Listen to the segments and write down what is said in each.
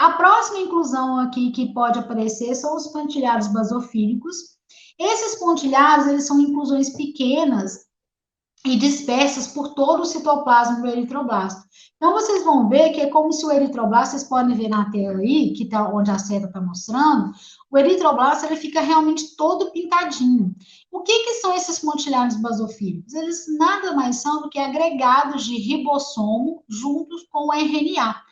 A próxima inclusão aqui que pode aparecer são os pontilhados basofílicos. Esses pontilhados, eles são inclusões pequenas e dispersas por todo o citoplasma do eritroblasto. Então, vocês vão ver que é como se o eritroblasto, vocês podem ver na tela aí, que tá onde a seta está mostrando, o eritroblasto ele fica realmente todo pintadinho. O que são esses pontilhados basofílicos? Eles nada mais são do que agregados de ribossomo juntos com o RNA.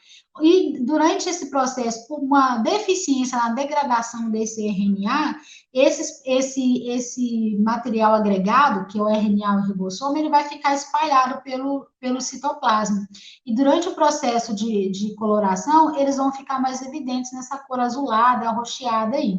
E durante esse processo, por uma deficiência na degradação desse RNA, esse material agregado, que é o RNA e o ribossomo, ele vai ficar espalhado pelo citoplasma. E durante o processo de coloração, eles vão ficar mais evidentes nessa cor azulada, arroxeada aí.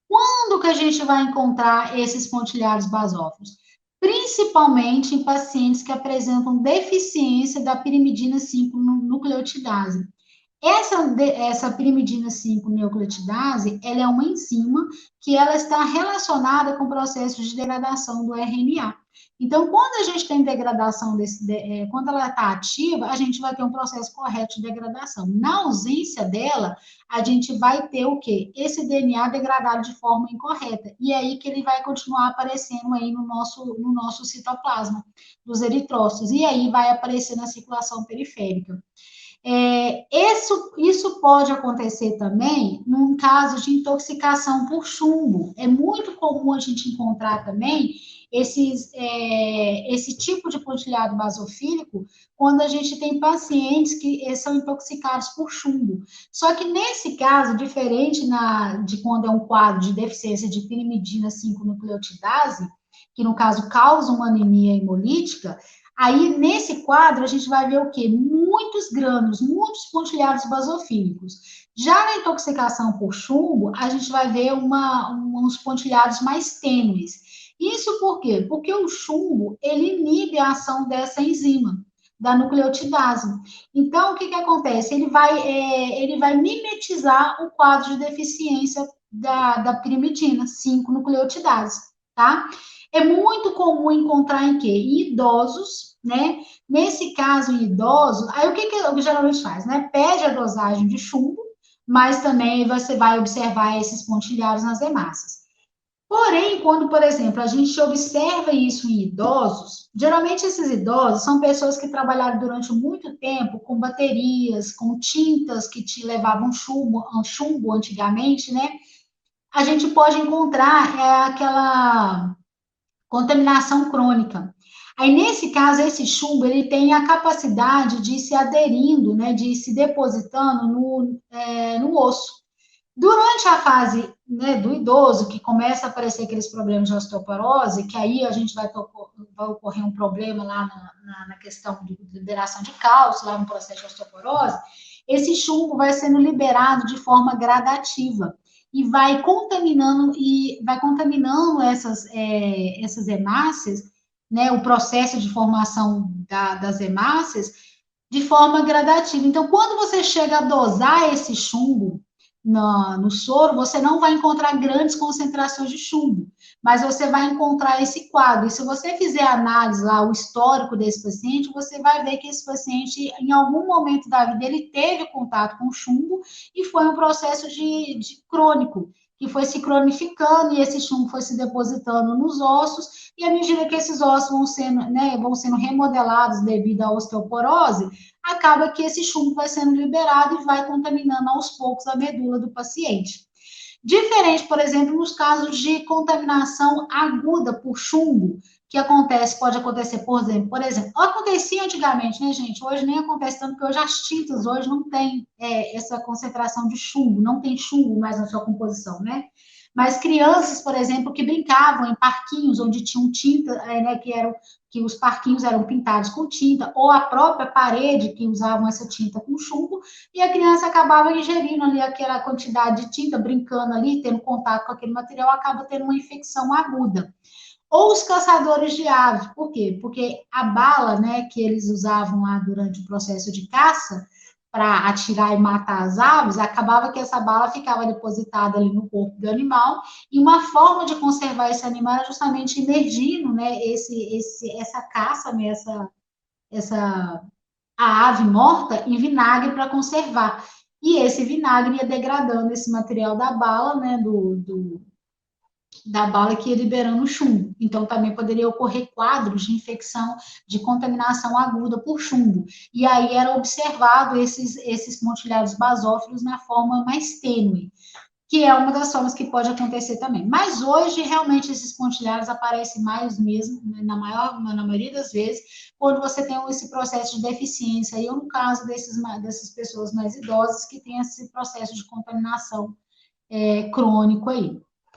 Quando que a gente vai encontrar esses pontilhados basófilos? Principalmente em pacientes que apresentam deficiência da pirimidina 5 nucleotidase. Essa pirimidina 5-nucleotidase, ela é uma enzima que ela está relacionada com o processo de degradação do RNA. Então, quando a gente tem degradação quando ela está ativa, a gente vai ter um processo correto de degradação. Na ausência dela, a gente vai ter o quê? Esse DNA degradado de forma incorreta. E é aí que ele vai continuar aparecendo aí no nosso citoplasma, dos eritrócitos. E aí vai aparecer na circulação periférica. Isso pode acontecer também num caso de intoxicação por chumbo. É muito comum a gente encontrar também esse tipo de pontilhado basofílico quando a gente tem pacientes que são intoxicados por chumbo. Só que nesse caso, diferente de quando é um quadro de deficiência de pirimidina 5-nucleotidase, que no caso causa uma anemia hemolítica, aí, nesse quadro, a gente vai ver o quê? Muitos grânulos, muitos pontilhados basofílicos. Já na intoxicação por chumbo, a gente vai ver uns pontilhados mais tênues. Isso por quê? Porque o chumbo, ele inibe a ação dessa enzima, da nucleotidase. Então, o que acontece? Ele vai mimetizar o quadro de deficiência da pirimidina, 5-nucleotidase, tá? É muito comum encontrar em quê? Em idosos, né? Nesse caso, em idosos, aí o que geralmente faz, né? Pede a dosagem de chumbo, mas também você vai observar esses pontilhados nas hemácias. Porém, quando, por exemplo, a gente observa isso em idosos, geralmente esses idosos são pessoas que trabalharam durante muito tempo com baterias, com tintas que te levavam chumbo antigamente, né? A gente pode encontrar aquela contaminação crônica. Aí, nesse caso, esse chumbo, ele tem a capacidade de ir se aderindo, né, de ir se depositando no osso. Durante a fase, né, do idoso, que começa a aparecer aqueles problemas de osteoporose, que aí a gente vai ocorrer um problema lá na questão de liberação de cálcio, lá no processo de osteoporose, esse chumbo vai sendo liberado de forma gradativa e vai contaminando essas hemácias, né, o processo de formação das hemácias de forma gradativa. Então, quando você chega a dosar esse chumbo no soro, você não vai encontrar grandes concentrações de chumbo, mas você vai encontrar esse quadro. E se você fizer análise lá, o histórico desse paciente, você vai ver que esse paciente, em algum momento da vida, ele teve contato com chumbo e foi um processo de crônico, que foi se cronificando e esse chumbo foi se depositando nos ossos, e à medida que esses ossos vão sendo remodelados devido à osteoporose, acaba que esse chumbo vai sendo liberado e vai contaminando aos poucos a medula do paciente. Diferente, por exemplo, nos casos de contaminação aguda por chumbo, que pode acontecer, por exemplo, acontecia antigamente, né, gente? Hoje nem acontece tanto, porque hoje as tintas hoje não tem essa concentração de chumbo, não tem chumbo mais na sua composição, né? Mas crianças, por exemplo, que brincavam em parquinhos onde tinham tinta, né, que os parquinhos eram pintados com tinta, ou a própria parede que usavam essa tinta com chumbo, e a criança acabava ingerindo ali aquela quantidade de tinta, brincando ali, tendo contato com aquele material, acaba tendo uma infecção aguda. Ou os caçadores de aves, por quê? Porque a bala, né, que eles usavam lá durante o processo de caça, para atirar e matar as aves, acabava que essa bala ficava depositada ali no corpo do animal, e uma forma de conservar esse animal era justamente imergindo, né, essa caça, né, a ave morta em vinagre para conservar. e esse vinagre ia degradando esse material da bala, né, da bala que ia liberando chumbo. Então, também poderia ocorrer quadros de infecção, de contaminação aguda por chumbo. E aí era observado esses pontilhados basófilos na forma mais tênue, que é uma das formas que pode acontecer também. Mas hoje, realmente, esses pontilhados aparecem mais mesmo, né, na maioria das vezes, quando você tem esse processo de deficiência, e no caso dessas pessoas mais idosas que têm esse processo de contaminação crônico aí.